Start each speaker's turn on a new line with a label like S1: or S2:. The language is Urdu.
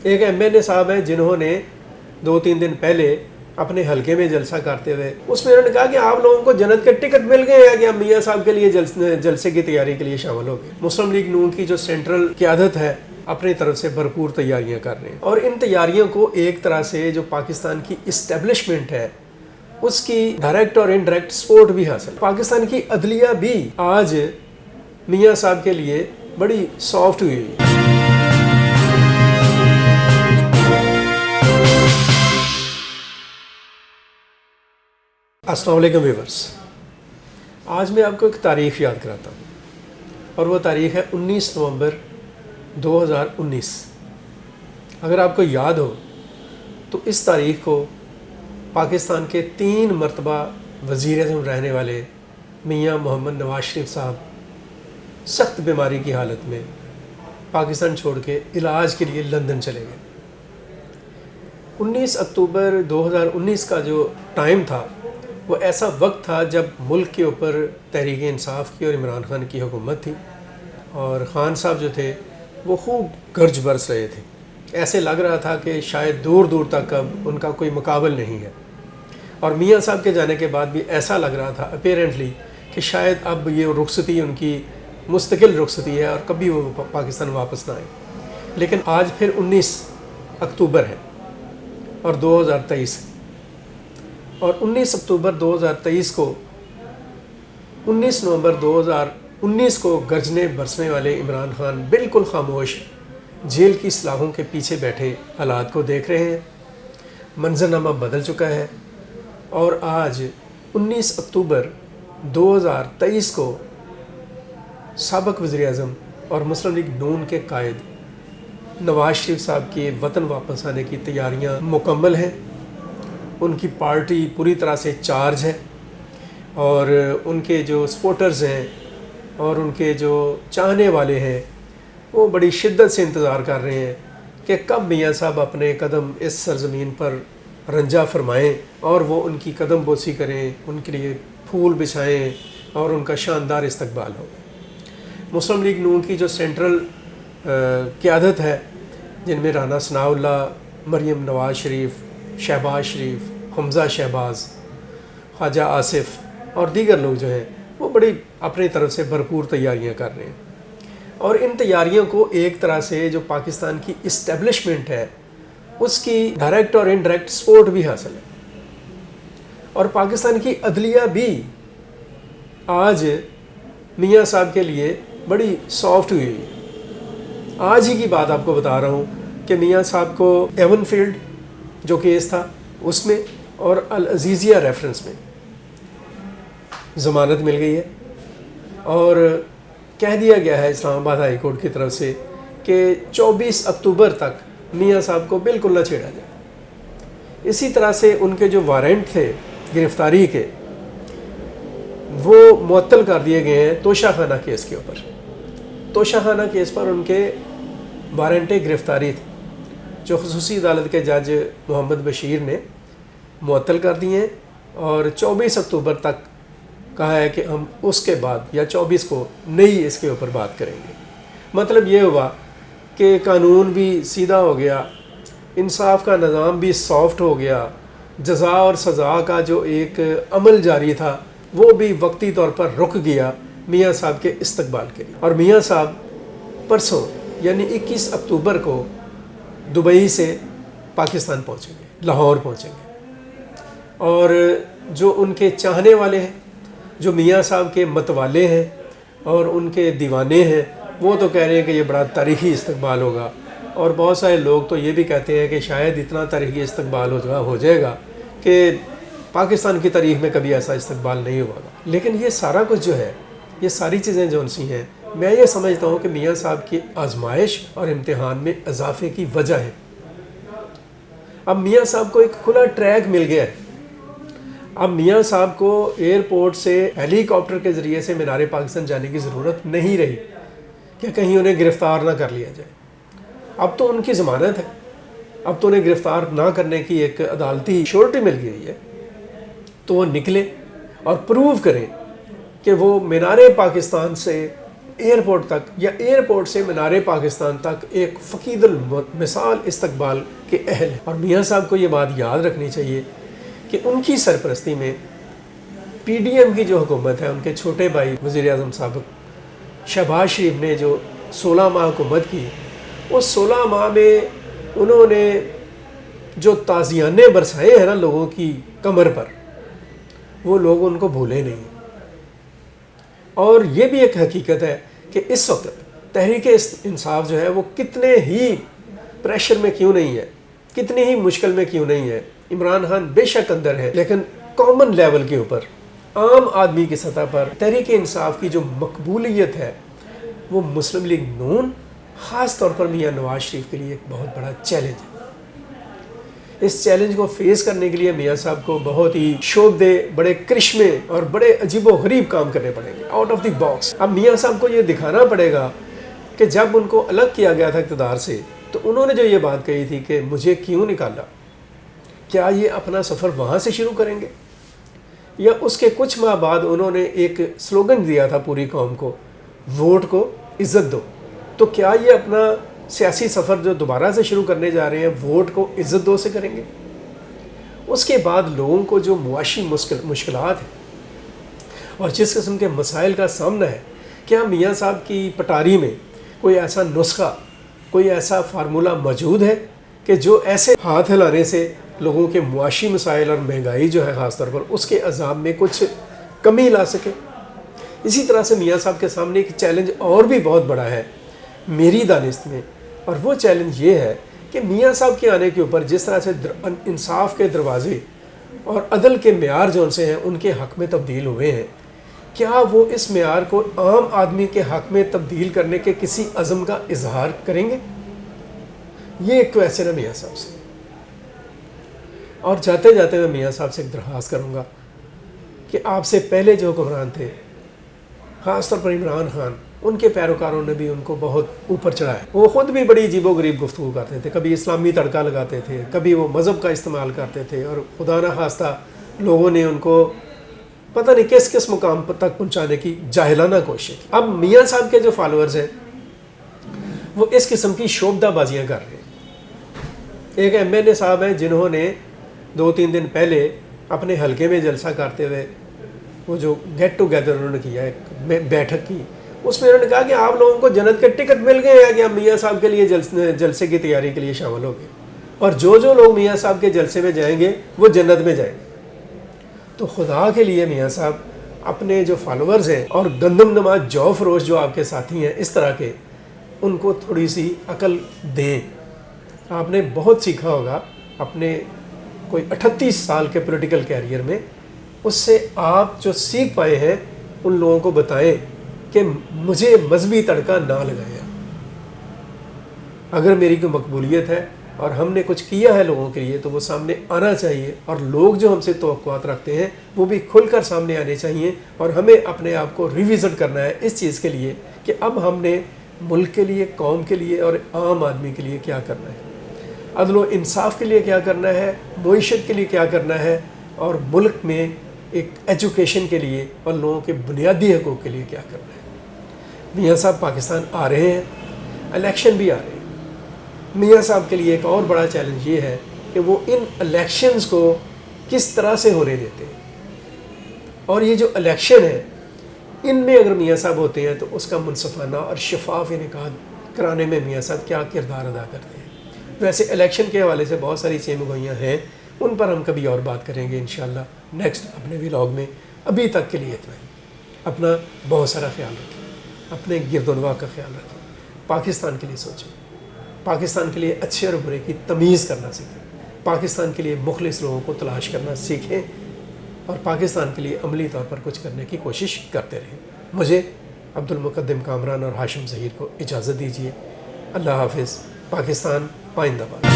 S1: ایک MNA صاحب ہیں جنہوں نے 2-3 دن پہلے اپنے حلقے میں جلسہ کرتے ہوئے اس میں انہوں نے کہا کہ آپ لوگوں کو جنت کے ٹکٹ مل گئے ہیں کہ ہم میاں صاحب کے لیے جلسے کی تیاری کے لیے شامل ہو گئے۔ مسلم لیگ نون کی جو سینٹرل قیادت ہے اپنی طرف سے بھرپور تیاریاں کر رہے ہیں، اور ان تیاریوں کو ایک طرح سے جو پاکستان کی اسٹیبلشمنٹ ہے اس کی ڈائریکٹ اور انڈائریکٹ سپورٹ بھی حاصل ہے۔ پاکستان کی عدلیہ بھی آج میاں صاحب کے لیے بڑی سافٹ ہوئی ہے۔ السلام علیکم ویورز، آج میں آپ کو ایک تاریخ یاد کراتا ہوں، اور وہ تاریخ ہے 19 نومبر 2019۔ اگر آپ کو یاد ہو تو اس تاریخ کو پاکستان کے 3 مرتبہ وزیر اعظم رہنے والے میاں محمد نواز شریف صاحب سخت بیماری کی حالت میں پاکستان چھوڑ کے علاج کے لیے لندن چلے گئے۔ 19 اکتوبر 2019 کا جو ٹائم تھا وہ ایسا وقت تھا جب ملک کے اوپر تحریک انصاف کی اور عمران خان کی حکومت تھی، اور خان صاحب جو تھے وہ خوب گرج برس رہے تھے۔ ایسے لگ رہا تھا کہ شاید دور دور تک اب ان کا کوئی مقابل نہیں ہے، اور میاں صاحب کے جانے کے بعد بھی ایسا لگ رہا تھا اپیرنٹلی کہ شاید اب یہ رخصتی ان کی مستقل رخصتی ہے اور کبھی وہ پاکستان واپس نہ آئے۔ لیکن آج پھر 19 اکتوبر ہے اور 2023 ہے، اور 19 اکتوبر 2023 کو 19 نومبر 2019 کو گرجنے برسنے والے عمران خان بالکل خاموش جیل کی سلاخوں کے پیچھے بیٹھے حالات کو دیکھ رہے ہیں۔ منظرنامہ بدل چکا ہے، اور آج 19 اکتوبر 2023 کو سابق وزیر اعظم اور مسلم لیگ نون کے قائد نواز شریف صاحب کے وطن واپس آنے کی تیاریاں مکمل ہیں۔ ان کی پارٹی پوری طرح سے چارج ہے، اور ان کے جو سپورٹرز ہیں اور ان کے جو چاہنے والے ہیں وہ بڑی شدت سے انتظار کر رہے ہیں کہ کب میاں صاحب اپنے قدم اس سرزمین پر رنجا فرمائیں اور وہ ان کی قدم بوسی کریں، ان کے لیے پھول بچھائیں اور ان کا شاندار استقبال ہو۔ مسلم لیگ نون کی جو سینٹرل قیادت ہے، جن میں رانا ثناء اللہ، مریم نواز شریف، شہباز شریف، حمزہ شہباز، خواجہ آصف اور دیگر لوگ جو ہیں وہ بڑی اپنی طرف سے بھرپور تیاریاں کر رہے ہیں، اور ان تیاریوں کو ایک طرح سے جو پاکستان کی اسٹیبلشمنٹ ہے اس کی ڈائریکٹ اور انڈائریکٹ سپورٹ بھی حاصل ہے۔ اور پاکستان کی عدلیہ بھی آج میاں صاحب کے لیے بڑی سافٹ ہوئی ہے۔ آج ہی کی بات آپ کو بتا رہا ہوں کہ میاں صاحب کو ایون فیلڈ جو کیس تھا اس میں اور العزیزیہ ریفرنس میں ضمانت مل گئی ہے، اور کہہ دیا گیا ہے اسلام آباد ہائی کورٹ کی طرف سے کہ 24 اکتوبر تک میاں صاحب کو بالکل نہ چھیڑا جائے۔ اسی طرح سے ان کے جو وارنٹ تھے گرفتاری کے وہ معطل کر دیے گئے ہیں توشہ خانہ کیس کے اوپر۔ توشہ خانہ کیس پر ان کے وارنٹ گرفتاری تھے جو خصوصی عدالت کے جج محمد بشیر نے معطل کر دیے ہیں، اور 24 اکتوبر تک کہا ہے کہ ہم اس کے بعد یا 24 کو نئی اس کے اوپر بات کریں گے۔ مطلب یہ ہوا کہ قانون بھی سیدھا ہو گیا، انصاف کا نظام بھی سافٹ ہو گیا، جزا اور سزا کا جو ایک عمل جاری تھا وہ بھی وقتی طور پر رک گیا میاں صاحب کے استقبال کے لیے۔ اور میاں صاحب پرسوں یعنی 21 اکتوبر کو دبئی سے پاکستان پہنچیں گے، لاہور پہنچیں گے، اور جو ان کے چاہنے والے ہیں، جو میاں صاحب کے متوالے ہیں اور ان کے دیوانے ہیں، وہ تو کہہ رہے ہیں کہ یہ بڑا تاریخی استقبال ہوگا، اور بہت سارے لوگ تو یہ بھی کہتے ہیں کہ شاید اتنا تاریخی استقبال ہو جائے گا کہ پاکستان کی تاریخ میں کبھی ایسا استقبال نہیں ہوا گا۔ لیکن یہ سارا کچھ جو ہے، یہ ساری چیزیں جو ان سی ہیں، میں یہ سمجھتا ہوں کہ میاں صاحب کی آزمائش اور امتحان میں اضافے کی وجہ ہے۔ اب میاں صاحب کو ایک کھلا ٹریک مل گیا ہے۔ اب میاں صاحب کو ایئرپورٹ سے ہیلی کاپٹر کے ذریعے سے مینار پاکستان جانے کی ضرورت نہیں رہی کہ کہیں انہیں گرفتار نہ کر لیا جائے۔ اب تو ان کی ضمانت ہے، اب تو انہیں گرفتار نہ کرنے کی ایک عدالتی شورٹی مل گئی ہے، تو وہ نکلے اور پروو کریں کہ وہ مینار پاکستان سے ایئرپورٹ تک یا ایئرپورٹ سے مینار پاکستان تک ایک فقید المثال استقبال کے اہل ہیں. اور میاں صاحب کو یہ بات یاد رکھنی چاہیے کہ ان کی سرپرستی میں پی ڈی ایم کی جو حکومت ہے، ان کے چھوٹے بھائی وزیر اعظم سابق شہباز شریف نے جو 16 ماہ حکومت کی، وہ 16 ماہ میں انہوں نے جو تازیانے برسائے ہیں نا لوگوں کی کمر پر، وہ لوگ ان کو بھولے نہیں. اور یہ بھی ایک حقیقت ہے کہ اس وقت تحریک انصاف جو ہے وہ کتنے ہی پریشر میں کیوں نہیں ہے، کتنی ہی مشکل میں کیوں نہیں ہے. عمران خان بے شک اندر ہے، لیکن کامن لیول کے اوپر، عام آدمی کی سطح پر تحریک انصاف کی جو مقبولیت ہے وہ مسلم لیگ نون، خاص طور پر میاں نواز شریف کے لیے ایک بہت بڑا چیلنج ہے. اس چیلنج کو فیس کرنے کے لیے میاں صاحب کو بہت ہی شوق دے، بڑے کرشمے اور بڑے عجیب و غریب کام کرنے پڑیں گے، آؤٹ آف دی باکس. اب میاں صاحب کو یہ دکھانا پڑے گا کہ جب ان کو الگ کیا گیا تھا اقتدار سے، تو انہوں نے جو یہ بات کہی تھی کہ مجھے کیوں نکالا، کیا یہ اپنا سفر وہاں سے شروع کریں گے، یا اس کے کچھ ماہ بعد انہوں نے ایک سلوگن دیا تھا پوری قوم کو، ووٹ کو عزت دو. تو کیا یہ اپنا سیاسی سفر جو دوبارہ سے شروع کرنے جا رہے ہیں ووٹ کو عزت دو سے کریں گے؟ اس کے بعد لوگوں کو جو معاشی مشکلات ہیں اور جس قسم کے مسائل کا سامنا ہے، کیا میاں صاحب کی پٹاری میں کوئی ایسا نسخہ، کوئی ایسا فارمولہ موجود ہے کہ جو ایسے ہاتھ ہلانے سے لوگوں کے معاشی مسائل اور مہنگائی جو ہے خاص طور پر اس کے عذاب میں کچھ کمی لا سکے؟ اسی طرح سے میاں صاحب کے سامنے ایک چیلنج اور بھی بہت بڑا ہے میری دانست میں، اور وہ چیلنج یہ ہے کہ میاں صاحب کے آنے کے اوپر جس طرح سے انصاف کے دروازے اور عدل کے معیار جو ان سے ہیں ان کے حق میں تبدیل ہوئے ہیں، کیا وہ اس معیار کو عام آدمی کے حق میں تبدیل کرنے کے کسی عزم کا اظہار کریں گے؟ یہ ایک کویسچن ہے میاں صاحب سے. اور جاتے جاتے میں میاں صاحب سے ایک درخواست کروں گا کہ آپ سے پہلے جو حکمران تھے، خاص طور پر عمران خان، ان کے پیروکاروں نے بھی ان کو بہت اوپر چڑھایا. وہ خود بھی بڑی عجیب و غریب گفتگو کرتے تھے، کبھی اسلامی تڑکا لگاتے تھے، کبھی وہ مذہب کا استعمال کرتے تھے، اور خدا نہ خواستہ لوگوں نے ان کو پتہ نہیں کس کس مقام تک پہنچانے کی جاہلانہ کوشش کی. اب میاں صاحب کے جو فالوورز ہیں وہ اس قسم کی شوبدہ بازیاں کر رہے ہیں. ایک ایم این اے صاحب ہیں جنہوں نے 2-3 دن پہلے اپنے حلقے میں جلسہ کرتے ہوئے وہ جو گیٹ ٹوگیدر انہوں نے کیا، ایک بیٹھک کی، اس میں انہوں نے کہا کہ آپ لوگوں کو جنت کے ٹکٹ مل گئے ہیں کہ ہم میاں صاحب کے لیے جلسے کی تیاری کے لیے شامل ہو گئے، اور جو لوگ میاں صاحب کے جلسے میں جائیں گے وہ جنت میں جائیں گے. تو خدا کے لیے میاں صاحب اپنے جو فالوورز ہیں اور گندم نما جو فروش جو آپ کے ساتھی ہیں اس طرح کے، ان کو تھوڑی سی عقل دیں. آپ نے بہت سیکھا ہوگا اپنے کوئی 38 سال کے پولیٹیکل کیریئر میں، اس سے آپ جو سیکھ پائے ہیں ان لوگوں کو بتائیں کہ مجھے مذہبی تڑکا نہ لگایا. اگر میری کوئی مقبولیت ہے اور ہم نے کچھ کیا ہے لوگوں کے لیے تو وہ سامنے آنا چاہیے، اور لوگ جو ہم سے توقعات رکھتے ہیں وہ بھی کھل کر سامنے آنے چاہیے، اور ہمیں اپنے آپ کو ریویزٹ کرنا ہے اس چیز کے لیے کہ اب ہم نے ملک کے لیے، قوم کے لیے اور عام آدمی کے لیے کیا کرنا ہے، عدل و انصاف کے لیے کیا کرنا ہے، معیشت کے لیے کیا کرنا ہے، اور ملک میں ایک ایجوکیشن کے لیے اور لوگوں کے بنیادی حقوق کے لیے کیا کرنا ہے. میاں صاحب پاکستان آ رہے ہیں، الیکشن بھی آ رہے ہیں. میاں صاحب کے لیے ایک اور بڑا چیلنج یہ ہے کہ وہ ان الیکشنز کو کس طرح سے ہونے دیتے ہیں، اور یہ جو الیکشن ہے ان میں اگر میاں صاحب ہوتے ہیں تو اس کا منصفانہ اور شفاف انعقاد کرانے میں میاں صاحب کیا کردار ادا کرتے ہیں. ویسے الیکشن کے حوالے سے بہت ساری چیزیں گوئیاں ہیں، ان پر ہم کبھی اور بات کریں گے انشاءاللہ نیکسٹ اپنے ولاگ میں. ابھی تک کے لیے اتنا ہی. اپنا بہت سارا خیال رکھیں، اپنے گرد و نواح کا خیال رکھیں، پاکستان کے لیے سوچیں، پاکستان کے لیے اچھے اور برے کی تمیز کرنا سیکھیں، پاکستان کے لیے مخلص لوگوں کو تلاش کرنا سیکھیں، اور پاکستان کے لیے عملی طور پر کچھ کرنے کی کوشش کرتے رہیں. مجھے عبد المقدم کامران اور ہاشم ظہیر کو اجازت دیجیے. اللہ حافظ. پاکستان پائندہ باد.